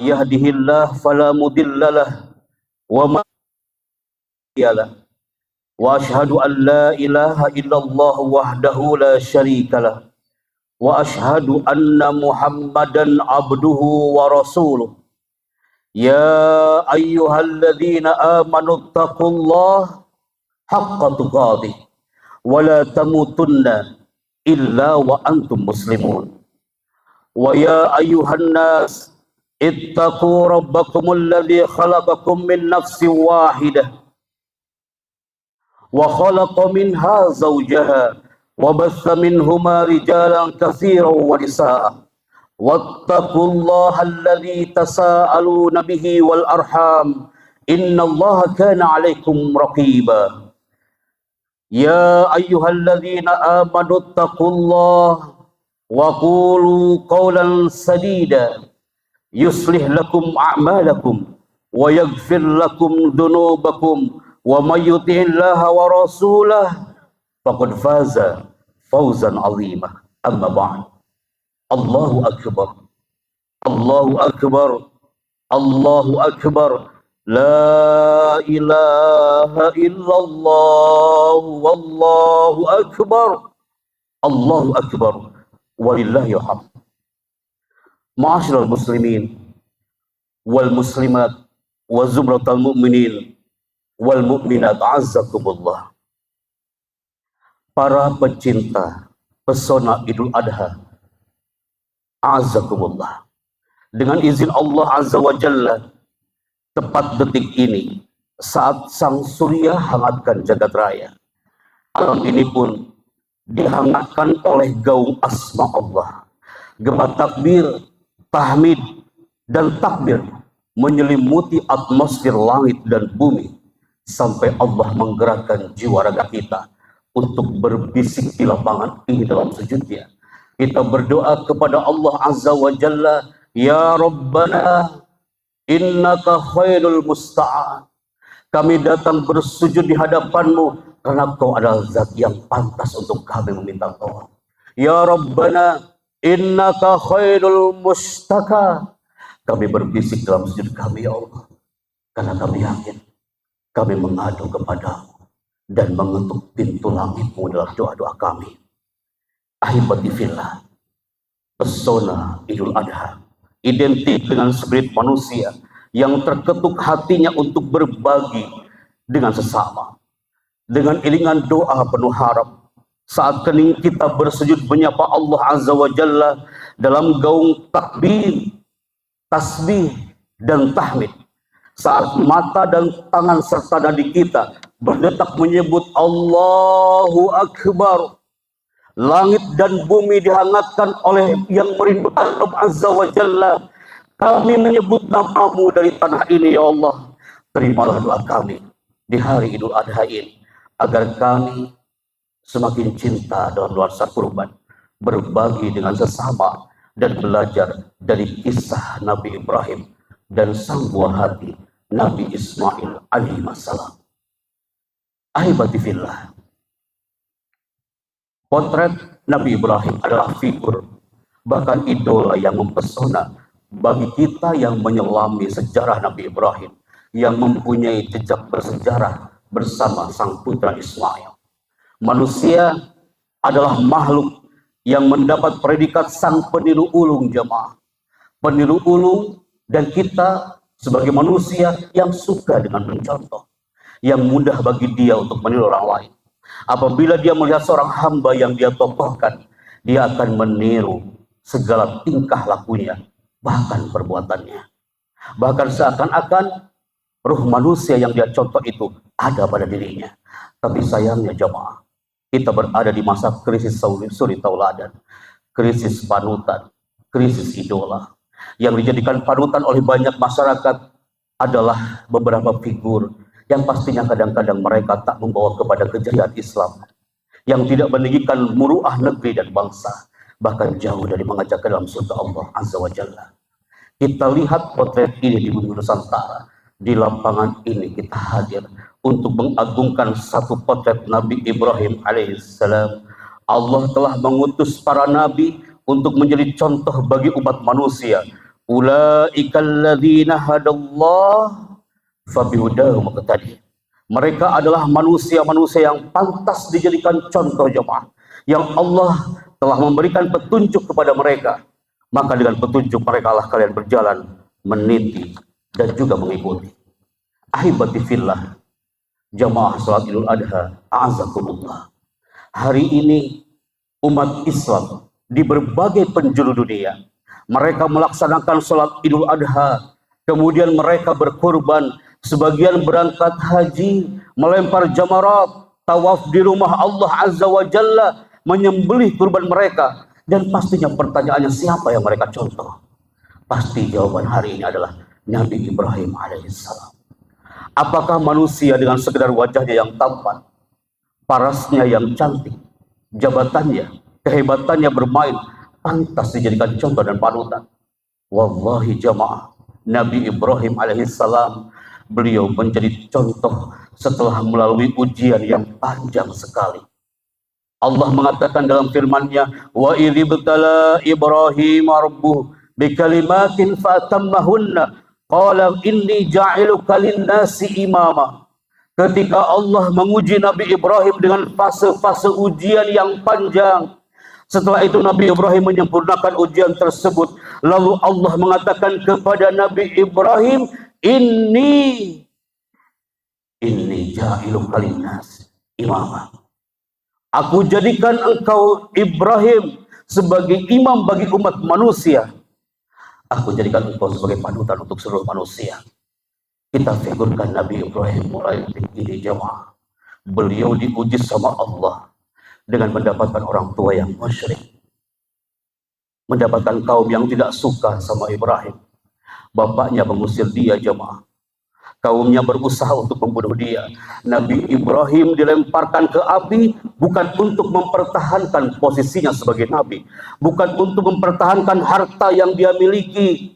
yahdihillahu fala mudhillalah wa man yudlil wa asyhadu an la ilaha illallah wahdahu la syarikalah wa asyhadu anna Muhammadan abduhu wa rasuluh. Ya ayyuhalladzina amanu taqullaha haqqa tuqatih wa la tamutunna illa wa antum muslimun. Wa ya ayyuhan nas ittaqu rabbakumul ladzi khalaqakum min nafsin wahidah wa khalaqa minha zawjaha wa bassa minhuma rijalan katsiran wa nisaa wattaqullaha alladzi tasaaluna bihi wal arham innallaha kana 'alaikum raqiba. Ya ayyuhalladzina amanu taqullaha wa qulu qawlan sadida yuslih lakum a'malakum wa yaghfir lakum dhunubakum wa may yuti'illaha wa rasulahu faqad faza fawzan 'azima. Amma ba'd. Allahu akbar. Allahu akbar. Allahu akbar. La ilaha illallah wallahu akbar. Allahu akbar. Walillahil hamd. Ma'asyiral muslimin wal muslimat wa zumratal mu'minin wal mu'minat azzakumullah. Para pecinta pesona Idul Adha azzakumullah. Dengan izin Allah azza wa jalla, tepat detik ini saat sang surya hangatkan jagat raya, alam ini pun dihangatkan oleh gaung asma Allah. Gema takbir, tahmid dan takbir menyelimuti atmosfer langit dan bumi sampai Allah menggerakkan jiwa raga kita untuk berbisik di lapangan ini dalam sujudnya. Kita berdoa kepada Allah Azza wa Jalla, Ya Rabbana innaka khairul musta'an. Kami datang bersujud di hadapanmu karena Kau adalah zat yang pantas untuk kami meminta tolong. Ya Rabbana innaka khairul mustaka. Kami berbisik dalam sujud kami, ya Allah, karena kami yakin kami mengadu kepadamu dan mengetuk pintu langitmu dalam doa-doa kami. Ahibati fillah, pesona Idul Adha identik dengan spirit manusia yang terketuk hatinya untuk berbagi dengan sesama. Dengan iringan doa penuh harap, saat kening kita bersujud menyapa Allah Azza wa Jalla dalam gaung takbir, tasbih dan tahmid. Saat mata dan tangan serta nadi kita berdetak menyebut Allahu Akbar, langit dan bumi dihangatkan oleh yang merindukan Rabb Azza wa Jalla. Kami menyebut namamu dari tanah ini, ya Allah. Terimalah doa kami di hari Idul Adha ini, agar kami semakin cinta dalam nuansa kurban, berbagi dengan sesama, dan belajar dari kisah Nabi Ibrahim dan sang buah hati Nabi Ismail alaihi wassalam. Ahibati fillah, potret Nabi Ibrahim adalah figur, bahkan idola yang mempesona bagi kita yang menyelami sejarah Nabi Ibrahim, yang mempunyai jejak bersejarah bersama sang putra Ismail. Manusia adalah makhluk yang mendapat predikat sang peniru ulung, jemaah. Peniru ulung, dan kita sebagai manusia yang suka dengan mencontoh, yang mudah bagi dia untuk meniru orang lain. Apabila dia melihat seorang hamba yang dia tokohkan, dia akan meniru segala tingkah lakunya, bahkan perbuatannya. Bahkan seakan-akan ruh manusia yang dia contoh itu ada pada dirinya. Tapi sayangnya jemaah, kita berada di masa krisis suri tauladan, krisis panutan, krisis idola. Yang dijadikan panutan oleh banyak masyarakat adalah beberapa figur yang pastinya kadang-kadang mereka tak membawa kepada kejayaan Islam, yang tidak meninggikan muruah negeri dan bangsa, bahkan jauh dari mengajak ke dalam surga Allah Azza wa Jalla. Kita lihat potret ini di bumi Nusantara. Di lapangan ini kita hadir untuk mengagungkan satu potret Nabi Ibrahim alaihissalam. Allah telah mengutus para nabi untuk menjadi contoh bagi umat manusia, Ulaikal ladzina hadallah fabihudahu muqtadi. Mereka adalah manusia-manusia yang pantas dijadikan contoh jemaah, yang Allah telah memberikan petunjuk kepada mereka. Maka dengan petunjuk mereka lah kalian berjalan, meniti dan juga mengikuti. Ahibati fillah, jamaah salat Idul Adha, a'azakumullah. Hari ini umat Islam di berbagai penjuru dunia, mereka melaksanakan salat Idul Adha, kemudian mereka berkurban, sebagian berangkat haji, melempar jamarat, tawaf di rumah Allah Azza wa Jalla, menyembelih kurban mereka. Dan pastinya pertanyaannya, siapa yang mereka contoh? Pasti jawaban hari ini adalah Nabi Ibrahim alaihissalam. Apakah manusia dengan sekedar wajahnya yang tampan, parasnya yang cantik, jabatannya, kehebatannya bermain, pantas dijadikan contoh dan panutan? Wallahi jamaah, Nabi Ibrahim alaihissalam, beliau menjadi contoh setelah melalui ujian yang panjang sekali. Allah mengatakan dalam firman-Nya, wa idzibtala Ibrahim rabbuhu bikalimatin fatammahunna qala inni ja'iluka lin-nasi imama. Ketika Allah menguji Nabi Ibrahim dengan fase-fase ujian yang panjang, setelah itu Nabi Ibrahim menyempurnakan ujian tersebut. Lalu Allah mengatakan kepada Nabi Ibrahim, inni ja'iluka lin-nasi imama. Aku jadikan engkau Ibrahim sebagai imam bagi umat manusia. Aku jadikan engkau sebagai panutan untuk seluruh manusia. Kita figurkan Nabi Ibrahim mulai ini jemaah. Beliau diuji sama Allah dengan mendapatkan orang tua yang musyrik, mendapatkan kaum yang tidak suka sama Ibrahim. Bapaknya mengusir dia jemaah. Kaumnya berusaha untuk membunuh dia. Nabi Ibrahim dilemparkan ke api bukan untuk mempertahankan posisinya sebagai nabi, bukan untuk mempertahankan harta yang dia miliki.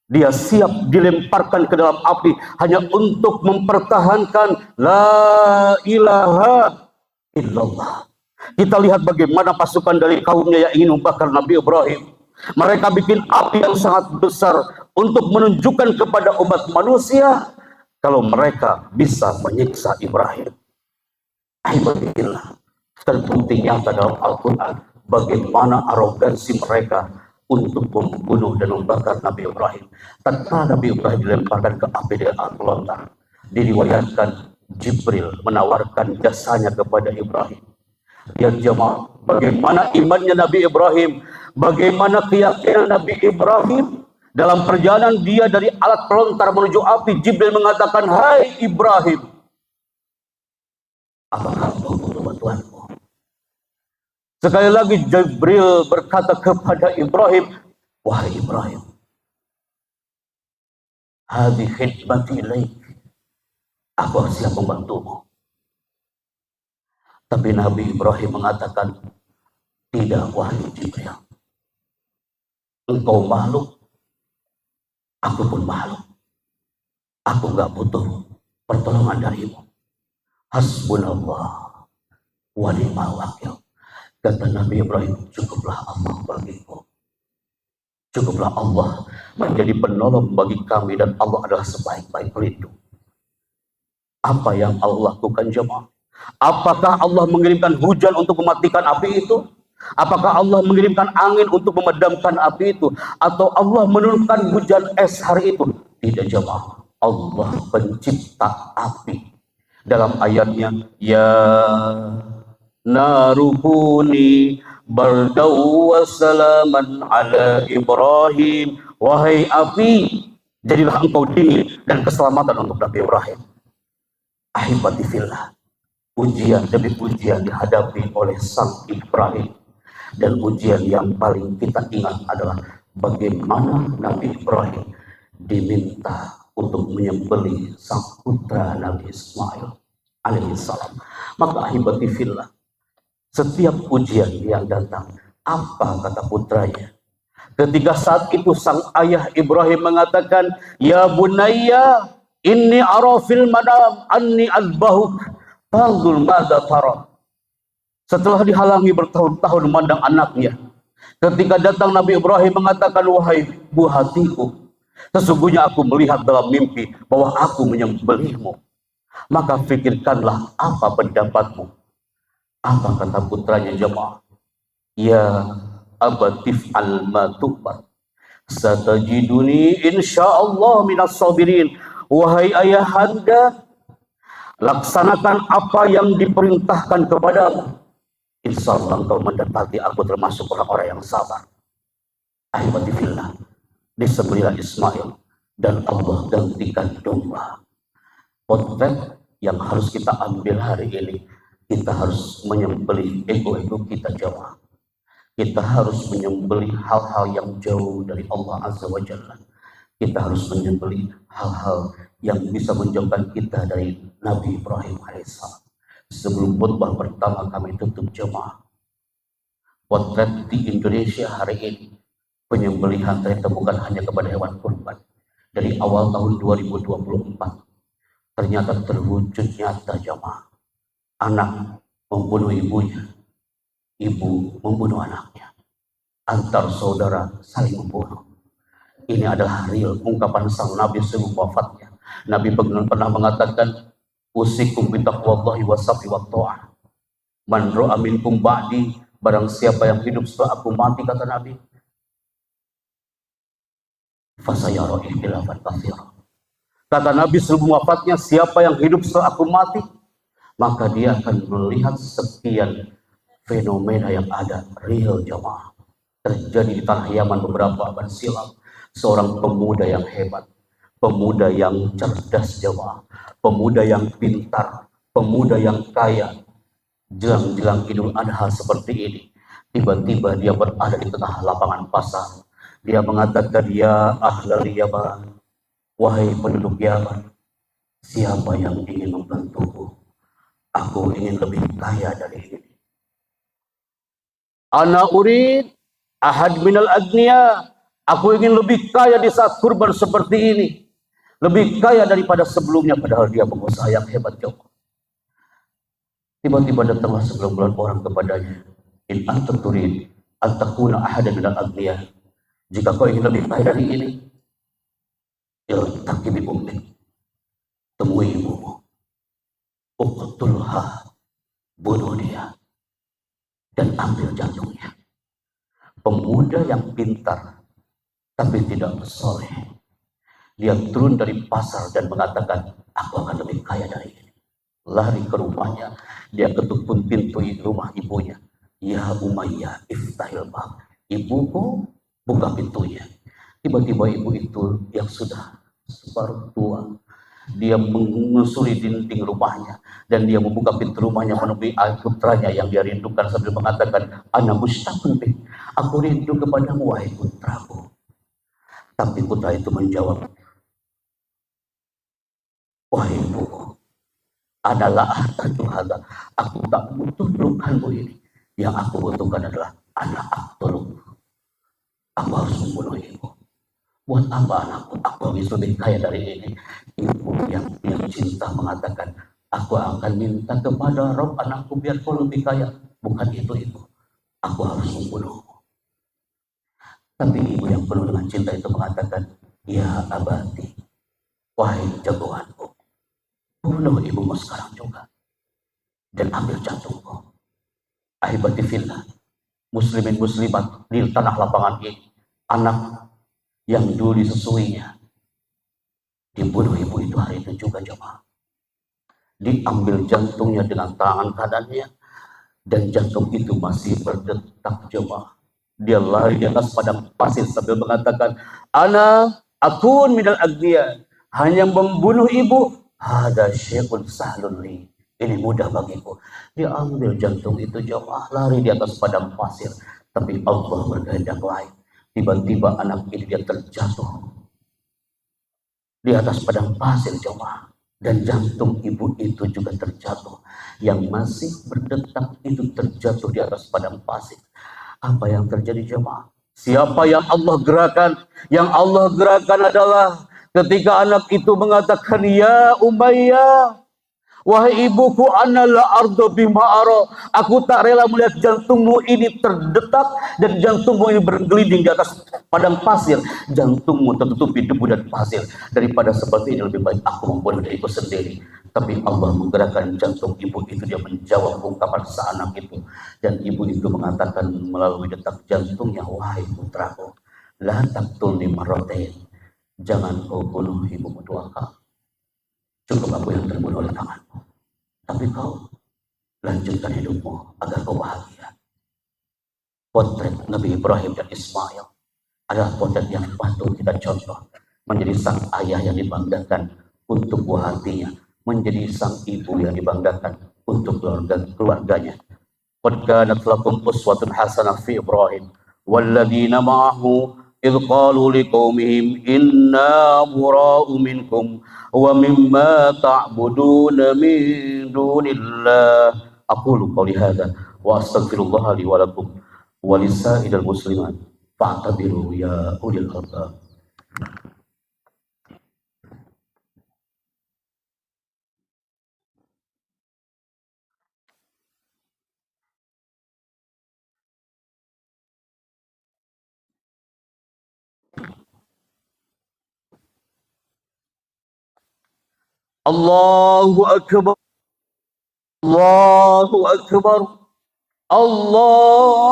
Dia siap dilemparkan ke dalam api hanya untuk mempertahankan la ilaha illallah. Kita lihat bagaimana pasukan dari kaumnya yang ingin membakar Nabi Ibrahim. Mereka bikin api yang sangat besar untuk menunjukkan kepada umat manusia kalau mereka bisa menyiksa Ibrahim. Alhamdulillah, terbukti nyata dalam Al-Quran bagaimana arogansi mereka untuk membunuh dan membakar Nabi Ibrahim. Tatkala Nabi Ibrahim dilemparkan ke api dengan api lontar, diriwayatkan Jibril menawarkan jasanya kepada Ibrahim. Lihat jemaah, bagaimana imannya Nabi Ibrahim, bagaimana keyakinan Nabi Ibrahim. Dalam perjalanan dia dari alat pelontar menuju api, Jibril mengatakan, hai Ibrahim, apakah engkau butuh bantuanku? Sekali lagi Jibril berkata kepada Ibrahim, wahai Ibrahim, hadhi khidmati ilaik, aku siap membantumu. Tapi Nabi Ibrahim mengatakan, tidak wahai Jibril, engkau makhluk, aku pun makhluk. Aku gak butuh pertolongan darimu. Hasbunallah wa ni'mal wakil. Kata Nabi Ibrahim, cukuplah Allah bagiku. Cukuplah Allah menjadi penolong bagi kami, dan Allah adalah sebaik-baik pelindung. Apa yang Allah lakukan jemaah? Apakah Allah mengirimkan hujan untuk mematikan api itu? Apakah Allah mengirimkan angin untuk memadamkan api itu? Atau Allah menurunkan hujan es hari itu? Tidak jemaah. Allah pencipta api. Dalam ayatnya, ya narukuni bardau wassalaman ala Ibrahim. Wahai api, jadilah engkau dingin dan keselamatan untuk Nabi Ibrahim. Ahibati fillah, ujian demi ujian dihadapi oleh sang Ibrahim. Dan ujian yang paling kita ingat adalah bagaimana Nabi Ibrahim diminta untuk menyembelih sang putra Nabi Ismail alaihissalam. Maka ahibati fillah, setiap ujian yang datang, apa kata putranya? Ketika saat itu sang ayah Ibrahim mengatakan, ya bunayya inni ara fil manam anni azbahuk fanzur madza tara. Setelah dihalangi bertahun-tahun memandang anaknya, Ketika datang Nabi Ibrahim mengatakan, wahai buah hatiku, sesungguhnya aku melihat dalam mimpi bahwa aku menyembelihmu. Maka pikirkanlah apa pendapatmu. Apa kata putranya jemaah? Ya abatif al-matubar, satajiduni insyaallah minas sabirin. Wahai ayahanda, laksanakan apa yang diperintahkan kepadamu. Insya Allah engkau mendapati aku termasuk orang-orang yang sabar. Ahibadillah, disembelihlah Ismail dan Allah gantikan domba. Potret yang harus kita ambil hari ini, kita harus menyembelih ego-ego kita jemaah. Kita harus menyembelih hal-hal yang jauh dari Allah Azza wa Jalla. Kita harus menyembelih hal-hal yang bisa menjauhkan kita dari Nabi Ibrahim alaihissalam. Sebelum khutbah pertama kami tutup jemaah, potret di Indonesia hari ini, penyembelihan ternyata bukan hanya kepada hewan kurban. Dari awal tahun 2024 ternyata terwujud nyata jemaah. Anak membunuh ibunya, ibu membunuh anaknya, antar saudara saling membunuh. Ini adalah real ungkapan sang Nabi sebelum wafatnya. Nabi pernah mengatakan, usikum bitaqwallahi wasabri wa ta'ah. Man ra'a minkum ba'di, barang siapa yang hidup setelah aku mati, kata Nabi, fasayara ikhtilafan katsira. Kata Nabi sebelum wafatnya, siapa yang hidup setelah aku mati, maka dia akan melihat sekian fenomena yang ada real jamaah. Terjadi di tanah Yaman beberapa abad silam. Seorang pemuda yang hebat, pemuda yang cerdas jamaah, pemuda yang pintar, pemuda yang kaya. Jelang-jelang Idul Adha seperti ini, tiba-tiba dia berada di tengah lapangan pasar. Dia mengatakan, ya ahlal Yaman, wahai penduduk Yaman, siapa yang ingin membantuku? Aku ingin lebih kaya dari ini. Ana urid ahad minal agniya. Aku ingin lebih kaya di saat kurban seperti ini. Lebih kaya daripada sebelumnya, padahal dia pengusaha yang hebat jauh. Tiba-tiba datanglah segerombolan orang kepadanya. In anta turid an takuna ahadan minal agniya. Jika kau ingin lebih kaya dari ini, iltaqi bi ummik. Temui ibumu. Uqtulha. Bunuh dia. Dan ambil jantungnya. Pemuda yang pintar tapi tidak soleh, dia turun dari pasar dan mengatakan, aku akan lebih kaya dari ini. Lari ke rumahnya, dia ketuk pun pintu rumah ibunya. Ya Umayyah iftahil bab. Ibuku, buka pintunya. Tiba-tiba ibu itu yang sudah separuh tua, dia mengusuri dinding rumahnya dan dia membuka pintu rumahnya menemui putranya yang dia rindukan sambil mengatakan, ana mustaqun bik, aku rindu kepadamu wahai putraku. Tapi putra itu menjawab, wahai ibuku, adalah ahtadu hadza, aku tak butuh pelukanmu ini. Yang aku butuhkan adalah anak aktuluk. Aku harus membunuh ibu. Buat apa anakku? Aku harus lebih kaya dari ini. Ibu yang cinta mengatakan, aku akan minta kepada Rob anakku biar kau lebih kaya. Bukan itu ibu. Aku harus membunuhmu. Tapi ibu yang penuh dengan cinta itu mengatakan, ya abati, wahai jagoanku, bunuh ibumu sekarang juga dan ambil jantungku. Ahibati fillah, muslimin muslimat di tanah lapangan ini, anak yang dulu disusuinya dibunuh ibu itu hari itu juga jemaah. Diambil jantungnya dengan tangan kanannya dan jantung itu masih berdetak jemaah. Dia lari di atas padang pasir sambil mengatakan, ana akun minal agniya, hanya membunuh ibu, hada syai'un sahlun li, ini mudah bagiku. Dia ambil jantung itu jemaah, lari di atas padang pasir, tapi Allah berkehendak lain. Tiba-tiba anak ini dia terjatuh di atas padang pasir jemaah, dan jantung ibu itu juga terjatuh. Yang masih berdetak itu terjatuh di atas padang pasir. Apa yang terjadi jemaah? Siapa yang Allah gerakan? Yang Allah gerakan adalah ketika anak itu mengatakan, ya Umayyah, Wahai ibuku, ana la ardo bima ara. Aku tak rela melihat jantungmu ini terdetak dan jantungmu ini bergelinding di atas padang pasir. Jantungmu tertutupi debu dan pasir. Daripada seperti ini lebih baik aku membunuh diriku sendiri. Tapi Allah menggerakkan jantung ibu itu. Dia menjawab ungkapan seanak itu. Dan ibu itu mengatakan melalui detak jantungnya, wahai putraku, la taqtulni marratain. Jangan kau bunuh ibumu dua kali. Cukup aku yang terbunuh oleh tanganmu. Tapi kau lanjutkan hidupmu agar kau bahagia. Potret Nabi Ibrahim dan Ismail adalah potret yang patut kita contoh. Menjadi sang ayah yang dibanggakan untuk buah hatinya. Menjadi sang ibu yang dibanggakan untuk keluarganya. Qad kanat lakum uswatun hasanah fi Ibrahim walladzina ma'ahu idh qalu liqaumihim inna bura'u minkum wa mimma ta'buduna min dunillah. Aqulu qawli hadza wa astaghfirullah li wa lakum wa lisa'iril muslimat fa'tabiru ya ulil albab. Allahu akbar. Allahu akbar. Allahu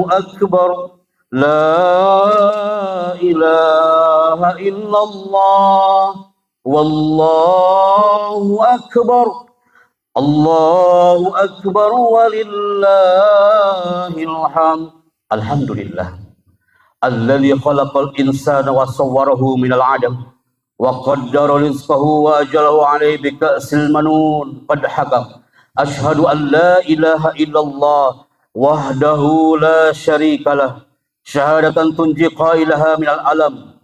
akbar. La ilaha illallah. Wallahu akbar. Allahu akbar walillahil hamd. Alhamdulillah. Alladzi khalaqal insana wa sawwarahu minal 'adam wa qaddara rizqahu wa ajalahu 'alaihi bi ka'sil manun qad hakam. Ashhadu an la ilaha illallah wahdahu la syarikalah syahadatan tunji qailaha minal alam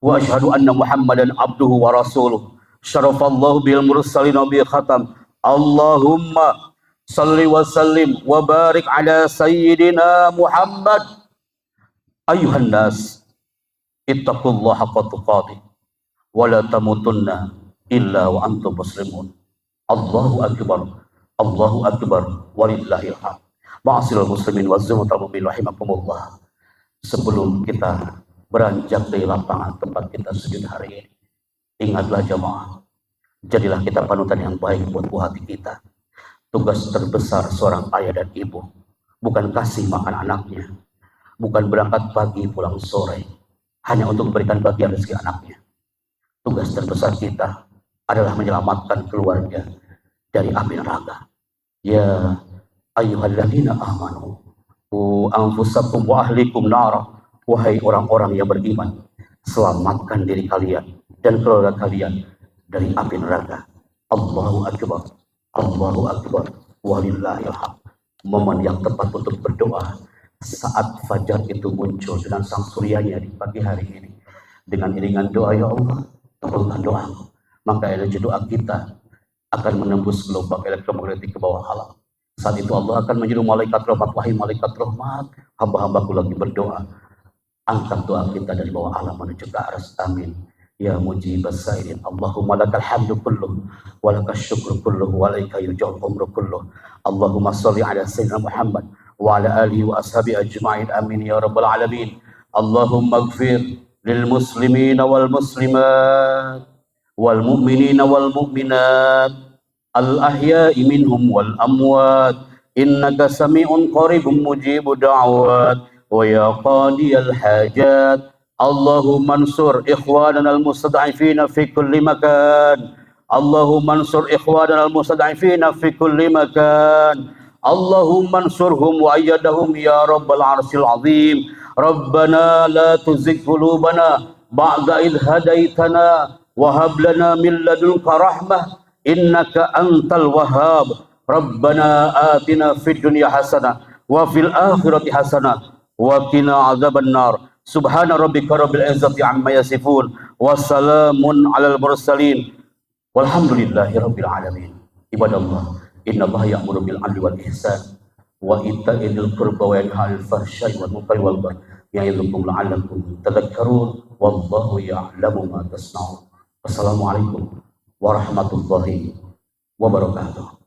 wa ashhadu anna Muhammadan abduhu wa rasuluh syarafallahu bil mursalin bi khatam. Allahumma salli wa sallim wa barik ala sayyidina Muhammad. Ayuhan nas ittaqullaha haqqa tuqatih wa la tamutunna illa wa antum muslimun. Allahu akbar. Allahu akbar walillahil hamd. Ma'asyiral muslimin wa zumratul mu'minin rahimakumullah. Sebelum kita beranjak dari lapangan tempat kita sujud hari ini, ingatlah jamaah, jadilah kita panutan yang baik buat buah hati kita. Tugas terbesar seorang ayah dan ibu bukan kasih makan anaknya, bukan berangkat pagi pulang sore hanya untuk memberikan bagian rezeki anaknya. Tugas terbesar kita adalah menyelamatkan keluarga dari api neraka. Ya ayyuhalladzina amanu qu anfusakum wa ahlikum nara. Wahai orang-orang yang beriman, selamatkan diri kalian dan keluarga kalian dari api neraka. Allahu akbar. Allahu akbar walillahil hamd. Momen yang tepat untuk berdoa saat fajar itu muncul dengan sang suryanya di pagi hari ini. Dengan iringan doa, ya Allah, kabulkan doaku. Maka energi doa kita akan menembus gelombang elektromagnetik ke bawah alam. Saat itu Allah akan menyeru malaikat rahmat, wahai malaikat rahmat, hamba-hambaku lagi berdoa. Angkat doa kita dari bawah alam menuju ke aras. Amin. Ya mujibas sa'irin. Allahumma lakal hamdu kulluh wa lakas syukru kulluh wa alaika yurja'ul umru kulluh. Allahumma shalli ala sayyidina Muhammad wa ala alihi wa ashabi ajma'in. Amin ya rabbal alamin. Allahumma ighfir lil muslimina wal muslimat wal mu'minina wal mu'minat al ahya'i minhum wal amwat innaka sami'un qaribun mujibud da'wat wa ya qadiyal hajat. Allahumma ansur ikhwanana al mustad'ifina fi kulli makan. Allahumma ansur ikhwanana al mustad'ifina fi kulli makan. Allahumma ansurhum wa ayyadahum ya rabbal arsyil azim. Rabbana la tuzigh qulubana ba'da idh hadaitana wa hab lana min ladunka rahmah innaka antal wahhab. Rabbana atina fid dunya hasanah wa fil akhirati hasanah wa qina adzaban nar. Subhana rabbika rabbil izzati amma yasifun wa salamun alal mursalin walhamdulillahi rabbil alamin. Ibadallah, innallaha ya'muru bil 'adli wal ihsan wa ita'i dzil qurba wa yanha 'anil fahsya'i wal munkari wal baghi ya'idukum la'allakum tadhakkarun wallahu ya'lamu ma tasna'un. Assalamualaikum warahmatullahi wabarakatuh.